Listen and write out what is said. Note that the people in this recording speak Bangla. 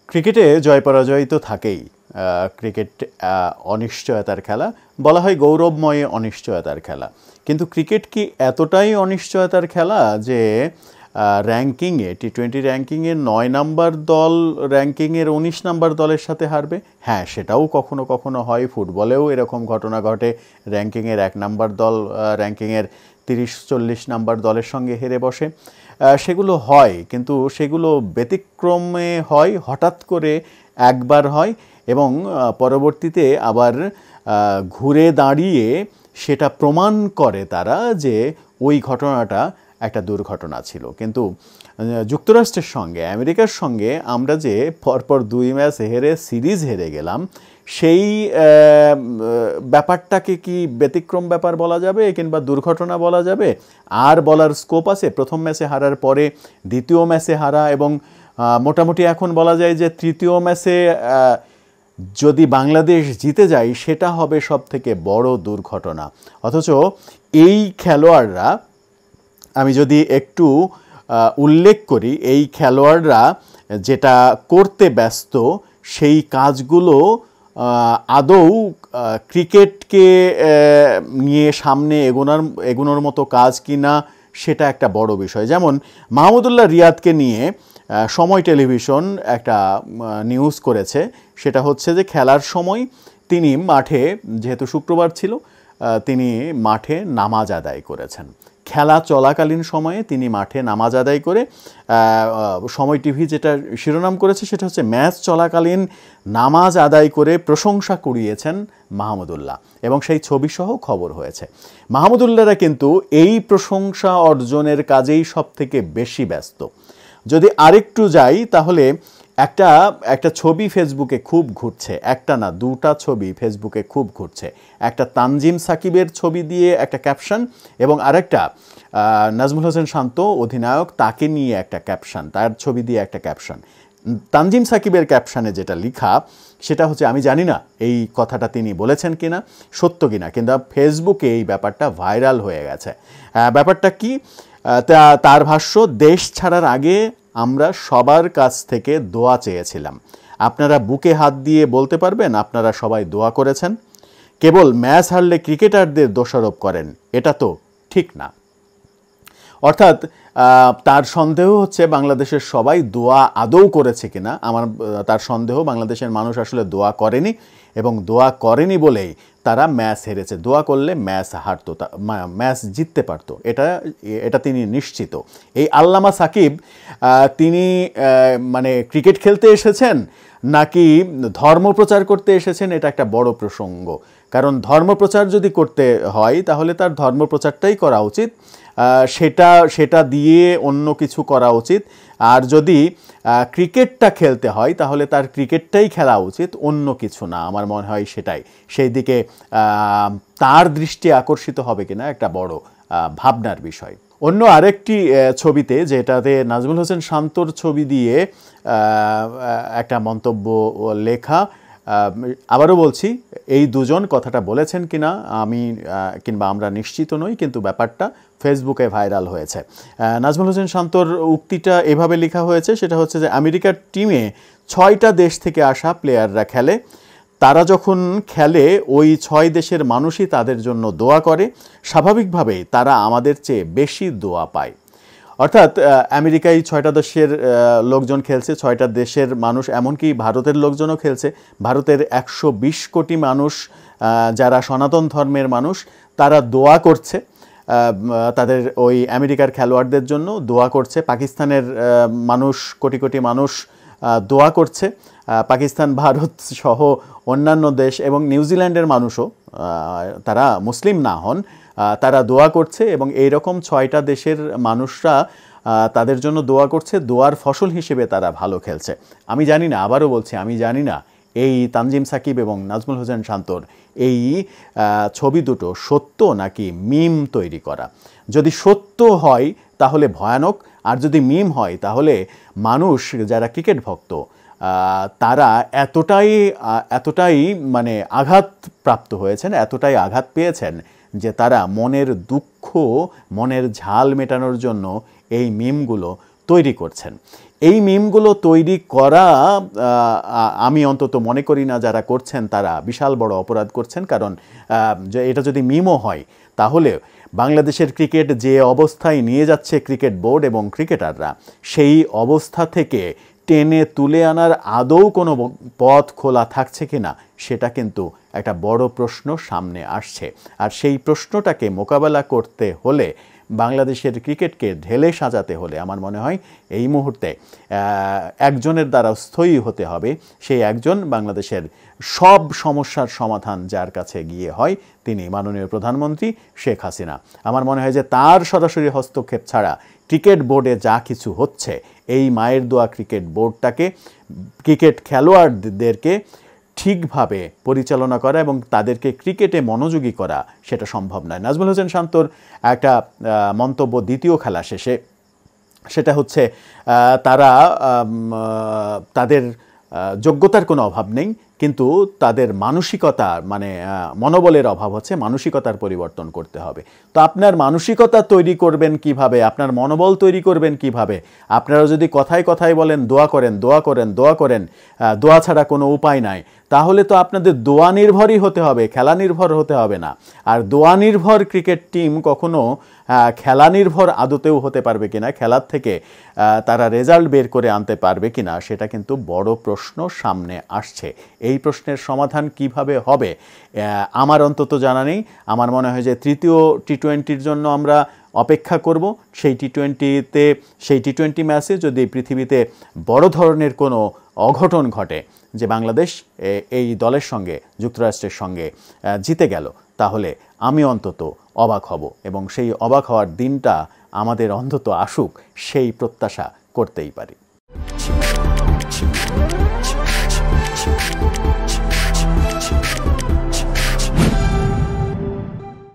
ক্রিকেটে জয় পরাজয় তো থাকেই। ক্রিকেট অনিশ্চয়তার খেলা, বলা হয় গৌরবময় অনিশ্চয়তার খেলা। কিন্তু ক্রিকেট কি এতটাই অনিশ্চয়তার খেলা যে র্যাঙ্কিংয়ে টি-20 র্যাঙ্কিংয়ে 9 নাম্বার দল র্যাঙ্কিংয়ের 19 নাম্বার দলের সাথে হারবে? হ্যাঁ, সেটাও কখনো কখনো হয়। ফুটবলেও এরকম ঘটনা ঘটে, র্যাঙ্কিংয়ের 1 নাম্বার দল র্যাঙ্কিংয়ের 30-40 নাম্বার দলের সঙ্গে হেরে বসে। সেগুলো হয়, কিন্তু সেগুলো ব্যতিক্রমে হয়, হঠাৎ করে একবার হয় এবং পরবর্তীতে আবার ঘুরে দাঁড়িয়ে সেটা প্রমাণ করে তারা যে ওই ঘটনাটা একটা দুর্ঘটনা ছিল। কিন্তু যুক্তরাষ্ট্রের সঙ্গে আমেরিকার সঙ্গে আমরা যে পরপর 2 ম্যাচ হেরে সিরিজ হেরে গেলাম, সেই ব্যাপারটাকে কি ব্যতিক্রম ব্যাপার বলা যাবে কিংবা দুর্ঘটনা বলা যাবে? আর বলার স্কোপ আছে? প্রথম ম্যাচে হারার পরে দ্বিতীয় ম্যাচে হারা এবং মোটামুটি এখন বলা যায় যে তৃতীয় ম্যাচে যদি বাংলাদেশ জিতে যায় সেটা হবে সবথেকে বড় দুর্ঘটনা। অথচ এই খেলোয়াড়রা, আমি যদি একটু উল্লেখ করি, এই খেলোয়াড়রা যেটা করতে ব্যস্ত সেই কাজগুলো আদৌ ক্রিকেটকে নিয়ে সামনে এগোনোর মতো কাজ কি না সেটা একটা বড় বিষয়। যেমন মাহমুদুল্লাহ রিয়াদকে নিয়ে সময় টেলিভিশন একটা নিউজ করেছে, সেটা হচ্ছে যে খেলার সময় তিনি মাঠে, যেহেতু শুক্রবার ছিল, তিনি মাঠে নামাজ আদায় করেছেন। খেলা চলাকালীন সময়ে তিনি মাঠে নামাজ আদায় করে, সময় টিভি যেটা শিরোনাম করেছে সেটা হচ্ছে ম্যাচ চলাকালীন নামাজ আদায় করে প্রশংসা কুড়িয়েছেন মাহমুদুল্লাহ, এবং সেই ছবিসহ খবর হয়েছে। মাহমুদুল্লাহরা কিন্তু এই প্রশংসা অর্জনের কাজেই সবথেকে বেশি ব্যস্ত। যদি আরেকটু যাই তাহলে একটা ছবি ফেসবুকে খুব ঘুরছে, একটা না দুটা ছবি ফেসবুকে খুব ঘুরছে। একটা তানজিম সাকিবের ছবি দিয়ে একটা ক্যাপশন, এবং আরেকটা নাজমুল হোসেন শান্ত অধিনায়ক, তাকে নিয়ে একটা ক্যাপশন, তার ছবি দিয়ে একটা ক্যাপশন। তানজিম সাকিবের ক্যাপশনে যেটা লেখা সেটা হচ্ছে, আমি জানি না এই কথাটা তিনি বলেছেন কিনা, সত্য কিনা, কিন্তু ফেসবুকে এই ব্যাপারটা ভাইরাল হয়ে গেছে। ব্যাপারটা কি? তার ভাষ্য, দেশ ছাড়ার আগে আমরা সবার কাছ থেকে দোয়া চেয়েছিলাম। আপনারা বুকে হাত দিয়ে বলতে পারবেন আপনারা সবাই দোয়া করেছেন? কেবল ম্যাচ হারলে ক্রিকেটারদের দোষারোপ করেন, এটা তো ঠিক না। অর্থাৎ তার সন্দেহ হচ্ছে বাংলাদেশের সবাই দোয়া আদৌ করেছে কিনা। তার সন্দেহ বাংলাদেশের মানুষ আসলে দোয়া করেনি, এবং দোয়া করেনি বলেই তারা ম্যাচ হেরেছে। দোয়া করলে ম্যাচ হারতো, ম্যাচ জিততে পারতো, এটা তিনি নিশ্চিত। এই আল্লামা সাকিব তিনি মানে ক্রিকেট খেলতে এসেছেন নাকি ধর্মপ্রচার করতে এসেছেন, এটা একটা বড় প্রসঙ্গ। কারণ ধর্মপ্রচার যদি করতে হয় তাহলে তার ধর্মপ্রচারটাই করা উচিত, সেটা দিয়ে অন্য কিছু করা উচিত। আর যদি ক্রিকেটটা খেলতে হয় তাহলে তার ক্রিকেটটাই খেলা উচিত, অন্য কিছু না। আমার মনে হয় সেটাই, সেই দিকে তার দৃষ্টি আকর্ষিত হবে কিনা একটা বড় ভাবনার বিষয়। অন্য আরেকটি ছবিতে, যেটাতে নাজমুল হোসেন শান্তর ছবি দিয়ে একটা মন্তব্য লেখা, আবারও বলছি, এই দুজন কথাটা বলেছেন কিনা কিংবা আমরা নিশ্চিত নই, কিন্তু ব্যাপারটা ফেসবুকে ভাইরাল হয়েছে। নাজমুল হোসেন শান্তর উক্তিটা এভাবে লেখা হয়েছে, সেটা হচ্ছে যে আমেরিকার টিমে 6টা দেশ থেকে আসা প্লেয়াররা খেলে। তারা যখন খেলে ওই 6 দেশের মানুষই তাদের জন্য দোয়া করে, স্বাভাবিকভাবেই তারা আমাদের চেয়ে বেশি দোয়া পায়। অর্থাৎ আমেরিকায় 6টা দেশের লোকজন খেলছে, 6টা দেশের মানুষ, এমনকি ভারতের লোকজনও খেলছে। ভারতের 120 কোটি মানুষ যারা সনাতন ধর্মের মানুষ, তারা দোয়া করছে তাদের ওই আমেরিকার খেলোয়াড়দের জন্য, দোয়া করছে। পাকিস্তানের মানুষ, কোটি কোটি মানুষ দোয়া করছে। পাকিস্তান, ভারত সহ অন্যান্য দেশ এবং নিউজিল্যান্ডের মানুষও, তারা মুসলিম না হন, তারা দোয়া করছে। এবং এইরকম 6টা দেশের মানুষরা তাদের জন্য দোয়া করছে, দোয়ার ফসল হিসেবে তারা ভালো খেলছে। আমি জানি না, আবারও বলছি, আমি জানি না এই তানজিম সাকিব এবং নাজমুল হোসেন শান্তর এই ছবি দুটো সত্য নাকি মিম তৈরি করা। যদি সত্য হয় তাহলে ভয়ানক, আর যদি মিম হয় তাহলে মানুষ যারা ক্রিকেট ভক্ত তারা এতটাই মানে আঘাতপ্রাপ্ত হয়েছেন, এতটাই আঘাত পেয়েছেন যে তারা মনের দুঃখ, মনের ঝাল মেটানোর জন্য এই মিমগুলো তৈরি করছেন। এই মিমগুলো তৈরি করা আমি অন্তত মনে করি না যারা করছেন তারা বিশাল বড় অপরাধ করছেন, কারণ এটা যদি মিমও হয় তাহলে বাংলাদেশের ক্রিকেট যে অবস্থায় নিয়ে যাচ্ছে ক্রিকেট বোর্ড এবং ক্রিকেটাররা, সেই অবস্থা থেকে টেনে তুলে আনার আদৌ কোনো পথ খোলা থাকছে কিনা সেটা কিন্তু একটা বড় প্রশ্ন সামনে আসছে। আর সেই প্রশ্নটাকে মোকাবেলা করতে হলে, বাংলাদেশের ক্রিকেটকে ঢেলে সাজাতে হলে আমার মনে হয় এই মুহূর্তে একজনের দ্বারা স্থয়ী হতে হবে। সেই একজন বাংলাদেশের সব সমস্যার সমাধান যার কাছে গিয়ে হয় তিনি মাননীয় প্রধানমন্ত্রী শেখ হাসিনা। আমার মনে হয় যে তার সরাসরি হস্তক্ষেপ ছাড়া ক্রিকেট বোর্ডে যা কিছু হচ্ছে, এই মায়ের দোয়া ক্রিকেট বোর্ডটাকে, ক্রিকেট খেলোয়াড়দেরকে ঠিকভাবে পরিচালনা করা এবং তাদেরকে ক্রিকেটে মনোযোগী করা সেটা সম্ভব নয়। নাজমুল হোসেন শান্তর একটা মন্তব্য দ্বিতীয় খেলা শেষে, সেটা হচ্ছে তারা তাদের যোগ্যতার কোনো অভাব নেই, কিন্তু তাদের মানসিকতা মানে মনোবলের অভাব হচ্ছে, মানসিকতার পরিবর্তন করতে হবে। তো আপনার মানসিকতা তৈরি করবেন কিভাবে, আপনার মনোবল তৈরি করবেন কিভাবে? আপনারা যদি কথায় কথায় বলেন দোয়া করেন দোয়া করেন দোয়া করেন, দোয়া ছাড়া কোনো উপায় নাই, তাহলে তো আপনাদের দোয়া নির্ভরই হতে হবে, খেলা নির্ভর হতে হবে না। আর দোয়া নির্ভর ক্রিকেট টিম কখনো খেলা নির্ভর আদতেও হতে পারবে কিনা, খেলার থেকে তারা রেজাল্ট বের করে আনতে পারবে কিনা সেটা কিন্তু বড় প্রশ্ন সামনে আসছে। এই প্রশ্নের সমাধান কিভাবে হবে আমার অন্তত জানা নেই। আমার মনে হয় যে তৃতীয় টি-20-র জন্য আমরা অপেক্ষা করব। সেই টি-20 ম্যাচে যদি পৃথিবীতে বড় ধরনের কোনো অঘটন ঘটে যে বাংলাদেশ এই দলের সঙ্গে, যুক্তরাষ্ট্রের সঙ্গে জিতে গেল, তাহলে আমি অন্তত অবাক হব, এবং সেই অবাক হওয়ার দিনটা আমাদের অন্তত আসুক সেই প্রত্যাশা করতেই পারি।